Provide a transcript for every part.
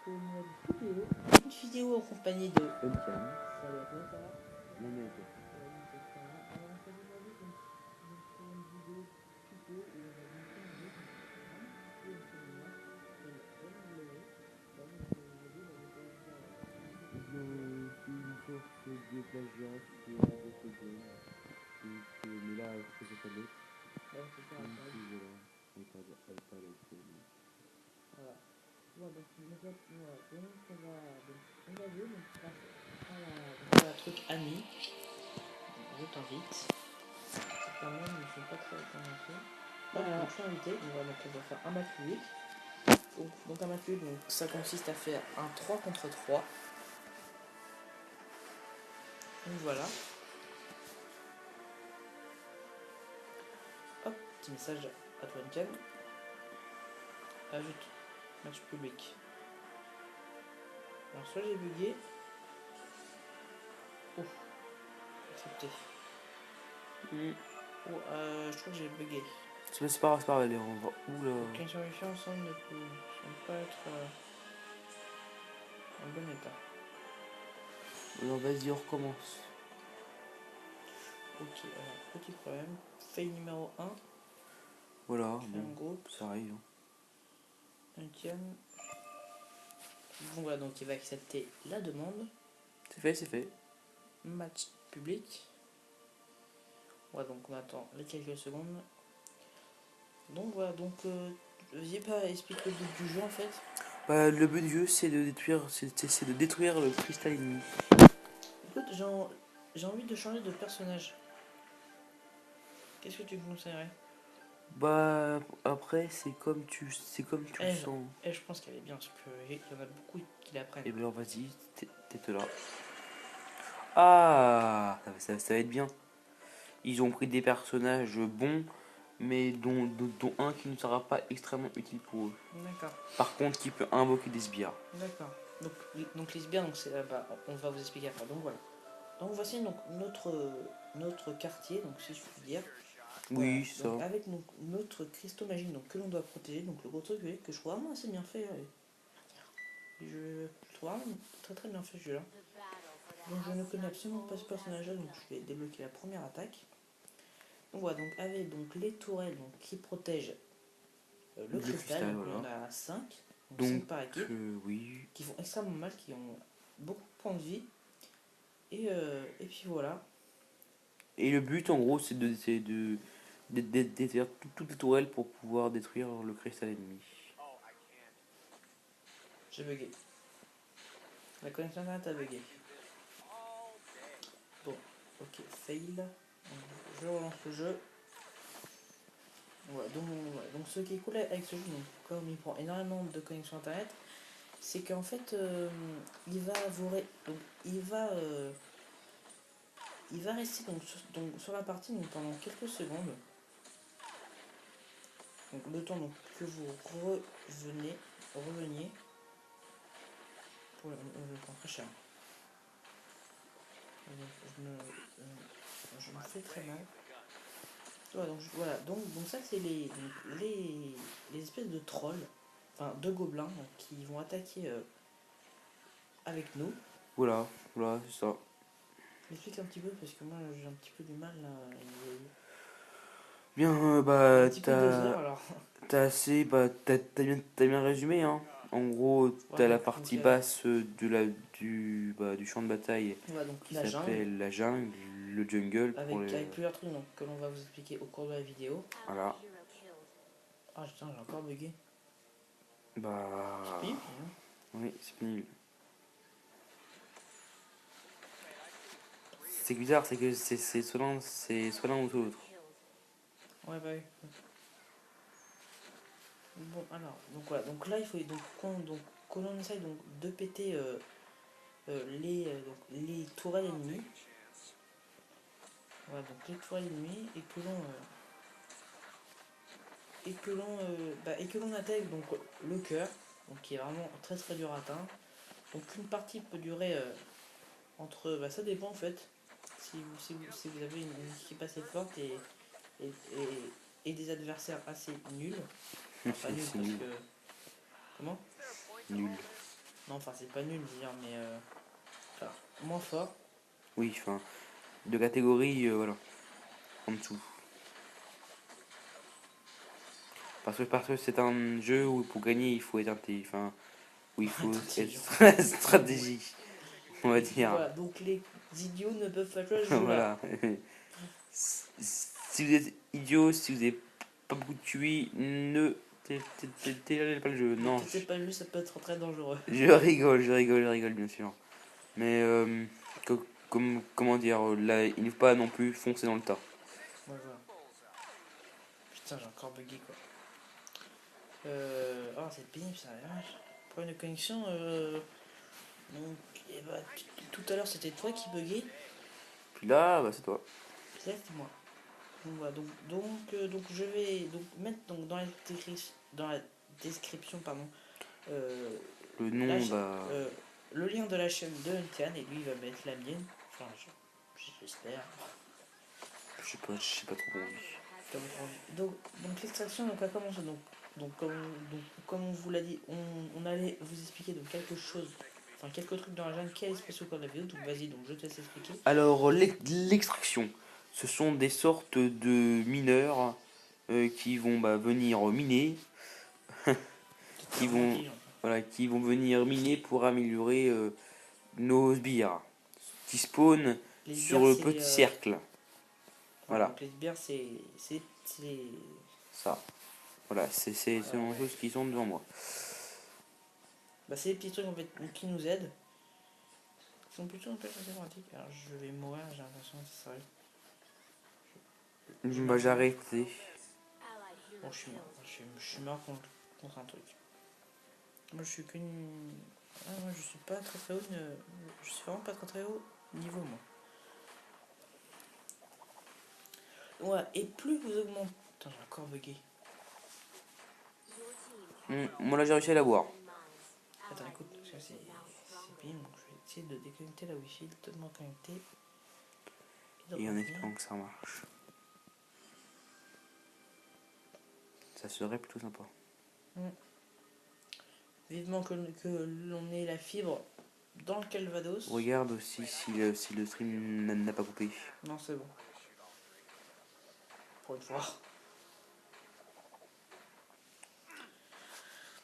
pour une vidéo accompagnée de Uncan. Salut à toi, ça va? Non mais Donc, ça va. Alors on s'est demandé donc pour une vidéo tuto où on va donc changer un petit peu une cinéma comme vous l'avez. Comme aujourd'hui on va essayer de faire c'est une sorte de plagiat sur d'autres games. Mais là, c'est ça l'autre. ouais, c'est ça, Donc ça. voilà, iPad iPhone. Voilà. Voilà, donc on va jouer donc à la truc ami. Je t'invite. Quand même, ils ne sont pas très convaincus. Donc je suis invité, donc voilà, donc on va faire un match public. Donc un match public, donc ça consiste à faire un 3 contre 3. Donc voilà. Hop, petit message à toi, Nickel. Ajoute match public. Alors soit j'ai bugué. Oh, accepté. Oh, je crois que j'ai bugué. C'est pas grave, allez, on va. Oula. Aucune solution ensemble ne semble pas être en bon état. Alors vas-y, on recommence. Ok, alors petit problème. Fail numéro 1. Voilà, Créer bon, un groupe. ça arrive. Untienne. Bon voilà, donc il va accepter la demande. C'est fait, c'est fait. Match public. Voilà, donc on attend les quelques secondes. Donc voilà, donc n'hésitez pas à expliquer le but du jeu en fait. Bah, le but du jeu, c'est de détruire le cristal ennemi. Écoute, j'ai envie de changer de personnage. Qu'est-ce que tu me conseillerais? Bah, après, c'est comme tu le sens. Je pense qu'elle est bien parce qu'il y en a beaucoup qui l'apprennent. Et ben alors, vas-y, t'es là. Ah, ça va être bien. Ils ont pris des personnages bons, mais dont un qui ne sera pas extrêmement utile pour eux. D'accord. Par contre, qui peut invoquer des sbires. D'accord. Donc les sbires, donc on va vous expliquer après. Donc voilà. Donc voici donc notre quartier, donc si je puis dire. Voilà. Oui, ça. Donc avec donc, notre cristaux magique donc, que l'on doit protéger, donc le gros truc que je trouve vraiment assez bien fait. Je trouve vraiment très très bien fait ce jeu là. Donc je ne connais absolument pas ce personnage là, donc je vais débloquer la première attaque. Donc voilà, donc avec donc, les tourelles donc, qui protègent le cristal, donc voilà. on en a 5, Donc, 5 par équipe, oui. qui font extrêmement mal, qui ont beaucoup de points de vie. Et puis voilà. Et le but, en gros, c'est de détruire toutes les tourelles pour pouvoir détruire le cristal ennemi. J'ai bugué. La connexion internet a bugué. Bon, ok, fail. Je relance le jeu. Voilà, donc ce qui est cool avec ce jeu, donc, comme il prend énormément de connexion internet, c'est qu'en fait il va vous donc il va rester donc sur la partie donc, pendant quelques secondes. Donc le temps donc, que vous reveniez pour le temps très cher. Je me fais très mal. Voilà, donc ça c'est les espèces de trolls, enfin de gobelins donc, qui vont attaquer avec nous. Voilà, c'est ça. J'explique un petit peu parce que moi j'ai un petit peu du mal là. Bien, Un petit peu 2 heures alors. t'as bien résumé, hein. En gros, t'as Ouais, la partie basse du champ de bataille voilà, donc qui la jungle. s'appelle la jungle, le jungle pour les... Avec plusieurs trucs donc, que l'on va vous expliquer au cours de la vidéo. Voilà. Ah putain, j'ai encore bugué. Bah... C'est pénible, hein. Oui, c'est pénible. C'est bizarre, c'est que c'est soit l'un ou soit l'autre. Ouais, bah oui. Bon, alors, donc voilà, donc là il faut qu'on l'on essaye donc, de péter les tourelles ennemies. Voilà, donc les tourelles ennemies et que l'on attaque donc le cœur, donc qui est vraiment très très dur à atteindre. Donc une partie peut durer entre, ça dépend en fait, si vous avez une équipe assez forte et des adversaires assez nuls. Enfin pas nuls parce nul. que... Comment? Nul. Non, enfin, c'est pas nul, je veux dire, mais enfin, moins fort. Oui, enfin, de catégorie, voilà, en dessous. Parce que c'est un jeu où pour gagner, il faut être enfin, où il faut Intelligent. être stratégique, on va dire. Voilà, donc les idiots ne peuvent pas jouer à ce jeu-là. Voilà. Si vous êtes idiot, si vous n'avez pas beaucoup de QI, ne téléchargez pas le jeu. Ne Non, testez pas le jeu, ça peut être très dangereux. je rigole, bien sûr. Mais, comment dire, là, il ne faut pas non plus foncer dans le tas. Ouais, voilà. Putain, j'ai encore bugué quoi. Oh, c'est pénible ça, la vache. Problème de connexion. Donc, eh bah, tout à l'heure c'était toi qui buguais. Puis là, bah, c'est toi. Là c'était moi. Donc voilà, donc je vais donc mettre donc dans la description pardon, euh, Le la nom, cha- bah, le lien de la chaîne de Untian et lui il va mettre la mienne. Enfin, j'espère. je sais pas trop comment on dit. Comme on- donc l'extraction donc a commencé comme on vous l'a dit, on allait vous expliquer donc quelque chose, enfin quelques trucs dans la jungle qui allait se passer au cours de la vidéo. Donc vas-y, donc je te laisse expliquer. Alors, l'extraction, ce sont des sortes de mineurs qui vont bah, venir miner, C'est qui vraiment vont, intelligent. voilà, qui vont venir miner pour améliorer nos sbires, qui spawnent Les sur sbires le c'est petit cercle. voilà, Voilà, donc les sbires c'est ça. Voilà, c'est voilà, les choses qui sont devant moi. bah, c'est les petits trucs en fait donc, qui nous aident. Ils sont plutôt un peu pratiques. Alors je vais mourir, j'ai l'impression que ça arrive. Bah, j'ai arrêté. Bon, je suis mort. Je suis mort contre un truc. Moi, je suis qu'une. Ah, moi, je suis pas très très haut. Je suis vraiment pas très très haut niveau, moi. Ouais, et plus vous augmentez. Putain, j'ai encore bugué. Moi là j'ai réussi à l'avoir. Attends, écoute, parce que c'est pénible. Donc, je vais essayer de déconnecter la wifi, de totalement connecter. Et de Et en revenir. espérant que ça marche. Ça serait plutôt sympa. Hmm. Vivement que l'on ait la fibre dans le Calvados. Regarde aussi si le stream n'a pas coupé. Non, c'est bon. Pour une fois.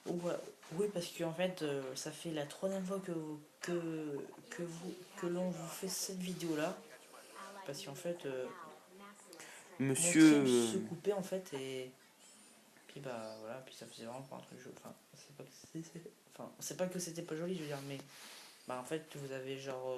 Ouais, oui, parce qu'en fait, ça fait la troisième fois que l'on vous fait cette vidéo-là. Parce qu'en fait, mon Monsieur, stream se coupait en fait et puis bah voilà, puis ça faisait vraiment pas un truc joli. Enfin, enfin, c'est pas que c'était pas joli, je veux dire, mais bah en fait, vous avez genre,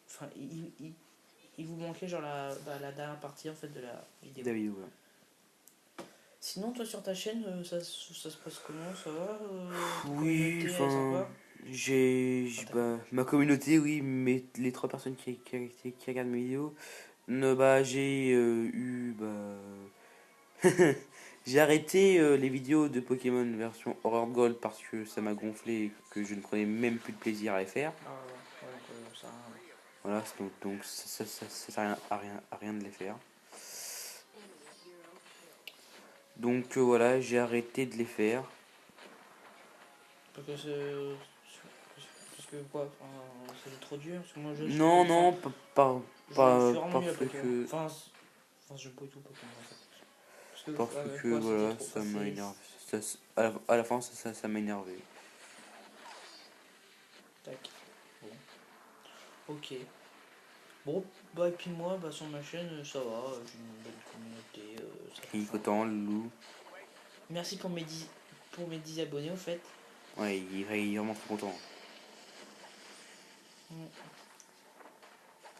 enfin, il vous manquait genre la dernière partie en fait de la vidéo. David, ouais. Sinon, toi sur ta chaîne, ça se passe comment? Ça va? Ta Oui, communauté, elle est enfin, sympa? Enfin, bah, ma communauté, oui, mais les 3 personnes qui regardent mes vidéos, bah, j'ai eu, bah, j'ai arrêté les vidéos de Pokémon version Horror Gold parce que ça m'a gonflé et que je ne prenais même plus de plaisir à les faire. ah ouais, ouais, donc, ça. Voilà, donc ça sert à rien de les faire. Donc voilà, j'ai arrêté de les faire. Parce que c'est. Parce que quoi? Enfin, c'est trop dur. Parce que moi je suis. Non, Enfin, non, je suis vraiment nul à parce Pokémon. que, Enfin, enfin j'aime pas du tout Pokémon en fait. parce que Quoi, c'était voilà, trop. ça m'a énervé. À la fin, ça m'a énervé. Tac. Bon. Ok. Bon, bah, et puis moi, bah, sur ma chaîne, ça va. J'ai une bonne communauté. Ça Qui enfin, content, le loup. merci pour mes 10 abonnés, en fait. Ouais, il est vraiment très content. Mm.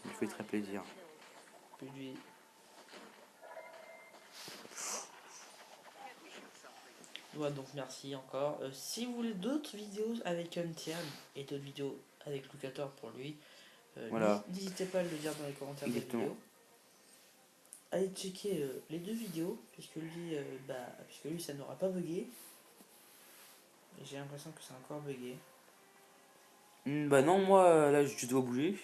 Il fait très plaisir. Puis lui. Ouais, donc merci encore. Si vous voulez d'autres vidéos avec Untian et d'autres vidéos avec Lucator pour lui, Voilà, n'hésitez pas à le dire dans les commentaires de la exactement. vidéo. Allez checker les deux vidéos, puisque lui ça n'aura pas bugué. Et j'ai l'impression que c'est encore bugué. Bah non, moi, là, je dois bouger.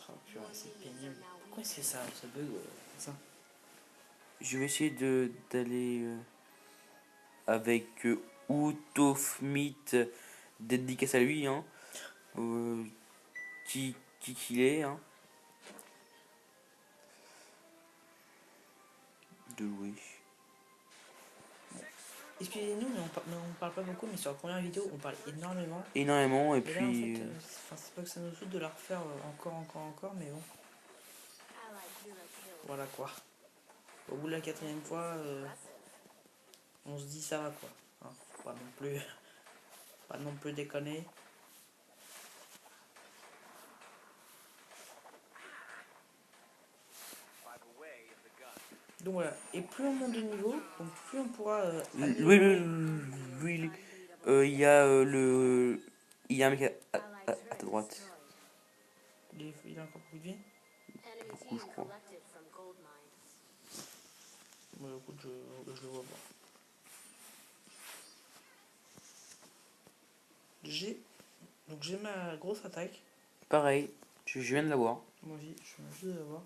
Oh purée, c'est pénible. Pourquoi c'est ça, ça bug ça? Je vais essayer d'aller avec Utofmit, dédicace à lui, hein, qui qu'il est, hein, de louer. Excusez-nous, mais on parle pas beaucoup, mais sur la première vidéo, on parle énormément. Énormément, et Et là, en fait, puis... c'est pas que ça nous saoule de la refaire encore, mais bon. Voilà quoi. Au bout de la 4e fois, on se dit ça va quoi. Hein, pas non plus, pas non plus déconner. Donc voilà. Et plus on monte de niveau, donc plus on pourra Oui, améliorer. oui, il y a il y a un mec à ta droite, Il a encore plus de vie. beaucoup, je crois. Bon, écoute, je le vois pas. J'ai ma grosse attaque. Pareil, je viens de l'avoir. Moi aussi, je viens juste de la voir.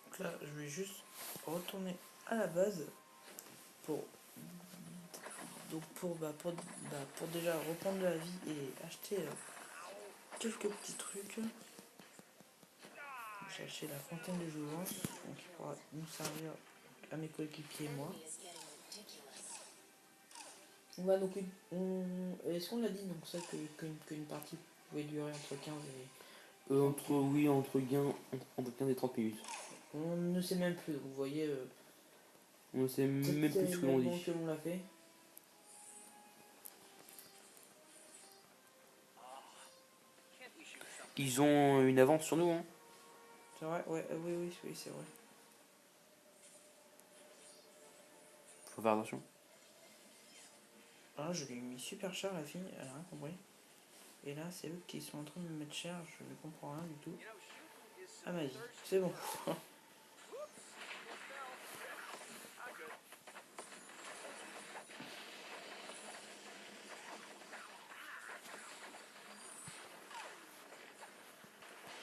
Donc là, je vais juste retourner à la base pour pour déjà reprendre de la vie et acheter quelques petits trucs. J'ai acheté la fontaine de jouvence, donc qui pourra nous servir à mes coéquipiers et moi. Ouais, donc est-ce qu'on l'a dit donc ça qu'une partie pouvait durer entre 15 et Entre 15 et 30 minutes. on ne sait même plus, vous voyez On ne sait même plus ce que l'on dit. que l'on l'a fait. Ils ont une avance sur nous, hein. C'est vrai, ouais, oui, c'est vrai. Faut faire attention. Ah, je l'ai mis super cher la fille, elle a rien compris. Et là, c'est eux qui sont en train de me mettre cher, je ne comprends rien du tout. Ah ma vie, c'est bon.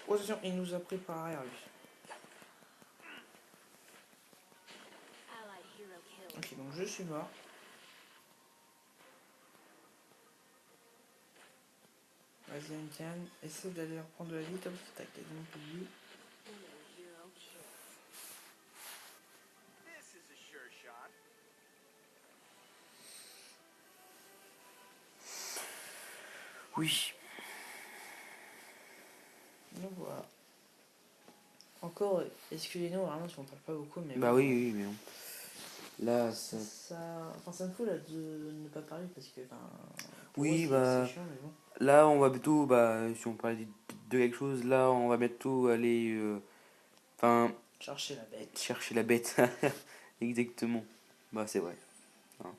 Oh, attention, il nous a pris par arrière lui. Ok, donc je suis mort. Vas-y, Ankan, essaie d'aller reprendre de la vie, parce que t'as quasiment plus de vie. Oui. Donc voilà. Encore, excusez-nous vraiment si on parle pas beaucoup, mais Bah bon. oui, mais bon. Là, ça... Ça me fout là de ne pas parler parce que, pour Oui, eux c'est bah... chiant, mais bon. Là, on va bientôt, si on parlait de quelque chose, là, on va bientôt aller... Enfin, Chercher la bête. chercher la bête. Exactement. Bah, c'est vrai. Hein.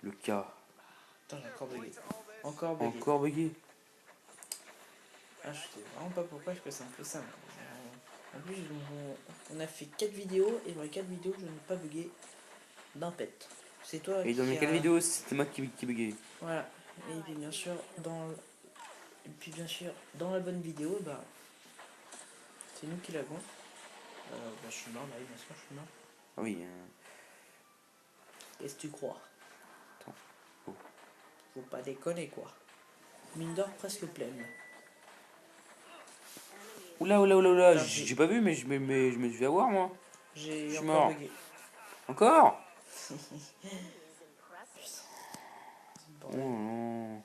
Le cas. Attends, j'ai encore bugué. Encore bugué. Encore bugué. Ah, je sais vraiment pas pourquoi je fais ça un peu ça. En plus, on a fait 4 vidéos et dans les 4 vidéos, je n'ai pas bugué d'un pet. C'est toi Et dans qui mes quelle a. vidéo, c'était moi qui buguais. Voilà. Et puis bien sûr, dans la bonne vidéo, bah, c'est nous qui l'avons. Je suis mort, bah oui, bien sûr, je suis mort. Ah oui. Qu'est-ce que tu crois? Attends. Oh. Faut pas déconner, quoi. Mine d'or presque pleine. Oula, Putain, j'ai pas vu, mais je me suis fait avoir, moi. Je j'ai suis encore mort. bugué. Encore? Oh Bordel. non.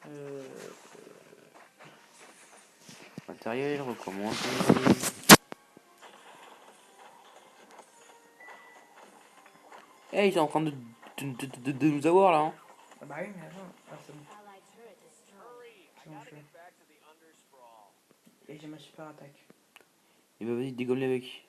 Euh, Matériel, recommencer. Eh, ils sont en train de nous avoir là. Hein. Ah bah oui, mais attends. Ah, c'est bon. C'est bon, je l'ai. Et j'ai ma super attaque. Et bah vas-y, dégomme-les avec.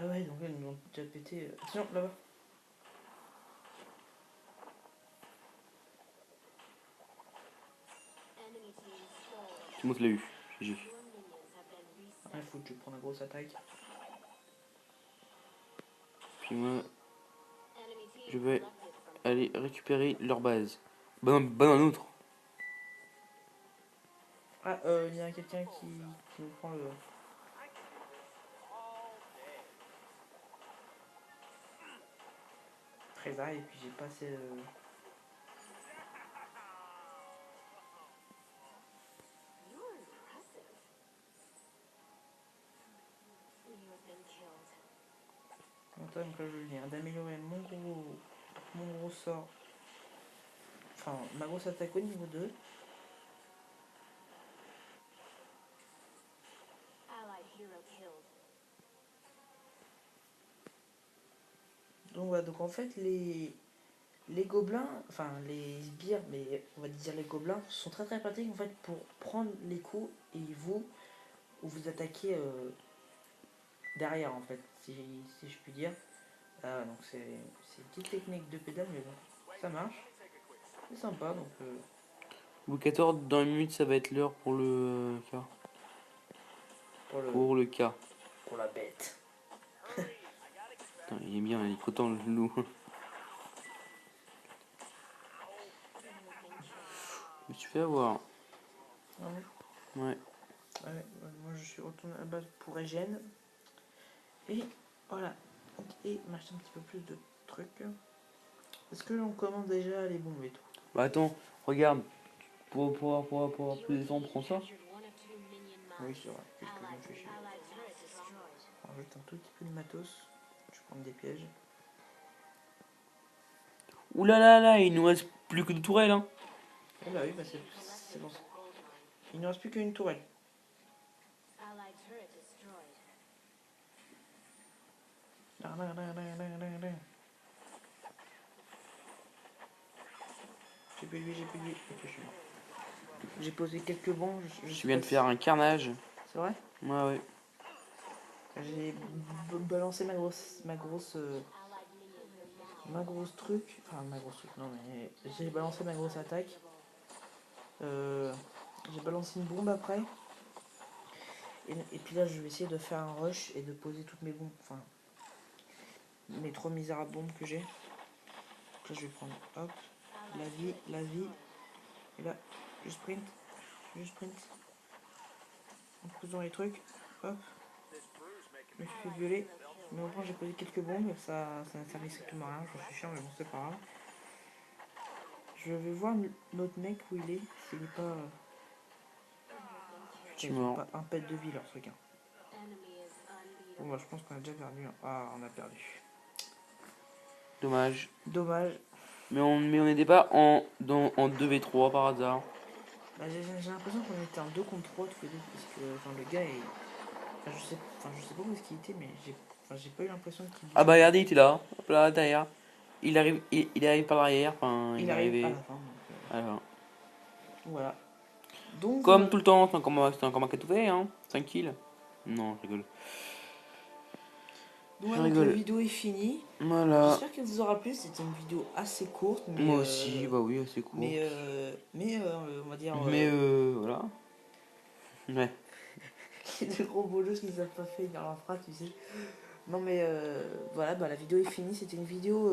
Ah ouais, donc là, ils nous ont déjà pété. Attention, là-bas. Tout le monde l'a eu. GG. Ah, il faut que je prenne la grosse attaque. Puis moi, je vais aller récupérer leur base. Bon un autre. Ah, il y a quelqu'un qui nous prend le. Trésor, et puis j'ai passé le. Attends, donc là je viens d'améliorer mon gros sort. Enfin, ma grosse attaque au niveau 2. Donc voilà, donc en fait les gobelins, enfin les sbires, mais on va dire les gobelins, sont très très pratiques en fait pour prendre les coups et vous attaquer derrière en fait, si je puis dire. Ah, donc c'est une petite technique de pédale, mais bon, ça marche. C'est sympa donc. Louis XIV, dans une minute, ça va être l'heure pour le cas. Pour le Pour le cas. pour la bête. Putain, il est bien, il est content le loup. Je me suis fait avoir. Ah bon. Ouais. Ouais, moi je suis retourné à la base pour Egen. Et voilà. Donc, et m'acheter un petit peu plus de trucs. Est-ce que l'on commence déjà les bombes et tout? Bah attends, regarde. Pour avoir plus de temps, prends ça. Oui, c'est vrai. Qu'est-ce que je me fais chier. On rajoute un tout petit peu de matos. Je prends des pièges. Ouh là là là, il nous reste plus que de tourelles, hein. Eh bah oui, bah c'est bon. Il ne reste plus qu'une tourelle. J'ai plus de vie, j'ai plus de vie. Ok, je suis mort. J'ai posé quelques bombes. Je viens de faire un carnage. C'est vrai? Ouais, ouais. J'ai balancé ma grosse truc. Enfin, ma grosse truc, non, mais j'ai balancé ma grosse attaque. J'ai balancé une bombe après. Et puis là, je vais essayer de faire un rush et de poser toutes mes bombes. Enfin, mes 3 misérables bombes que j'ai. Donc là, je vais prendre, hop, la vie. Et là, je sprint. En posant les trucs. Hop, je me suis fait violer. Mais au moins, j'ai posé quelques bombes. Ça ne servait strictement à rien. Je suis chiant, mais bon, c'est pas grave. Je vais voir notre mec où il est. S'il n'est pas. Je suis Putain, ils ont mort. pas un pet de vie, leur truc. Hein. Bon, bah, je pense qu'on a déjà perdu. Hein. Ah, on a perdu. Dommage. Dommage. Mais on n'était pas en 2v3 par hasard. Bah, j'ai l'impression qu'on était en 2 contre 3 tous les deux. Parce que enfin, le gars est. Enfin, je sais pas où est-ce qu'il était, mais j'ai pas eu l'impression qu'il Ah bougeait. bah regardez, il était là. Hop là, derrière. Il arrive par l'arrière. Enfin, il Il est arrive à arrivé. la fin. Alors. Voilà. Donc Comme voilà. tout le temps, c'est un combat qui a tout fait, hein. 5 kills. Non, je rigole. Donc, Je voilà, donc la rigole. vidéo est finie. Voilà. J'espère qu'elle vous aura plu. C'était une vidéo assez courte, Moi aussi, bah oui, assez courte. on va dire. Mais voilà. Ouais. Les gros bolos qui savent pas faire leur phrase, tu sais. Non mais voilà, bah, la vidéo est finie. C'était une vidéo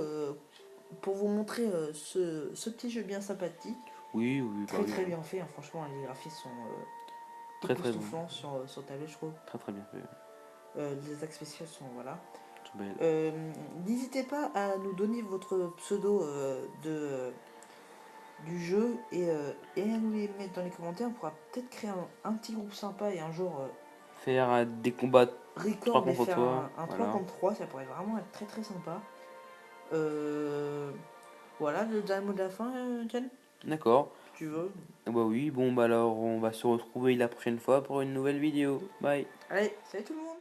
pour vous montrer ce petit jeu bien sympathique. Oui, oui, bah Très oui. très bien fait, hein. Franchement les graphismes sont Très très bon. époustouflants sur tablette je trouve. Très très bien fait. Les attaques spéciales sont voilà. Tout belle. N'hésitez pas à nous donner votre pseudo du jeu et à nous les mettre dans les commentaires. On pourra peut-être créer un petit groupe sympa et un jour Faire des combats 3 record et contre faire 3. un 3 Voilà. contre 3, ça pourrait vraiment être très très sympa. Voilà, le dernier mot de la fin, Ken, D'accord. si tu veux. Bah oui, bon bah alors on va se retrouver la prochaine fois pour une nouvelle vidéo. Bye. Allez, salut tout le monde!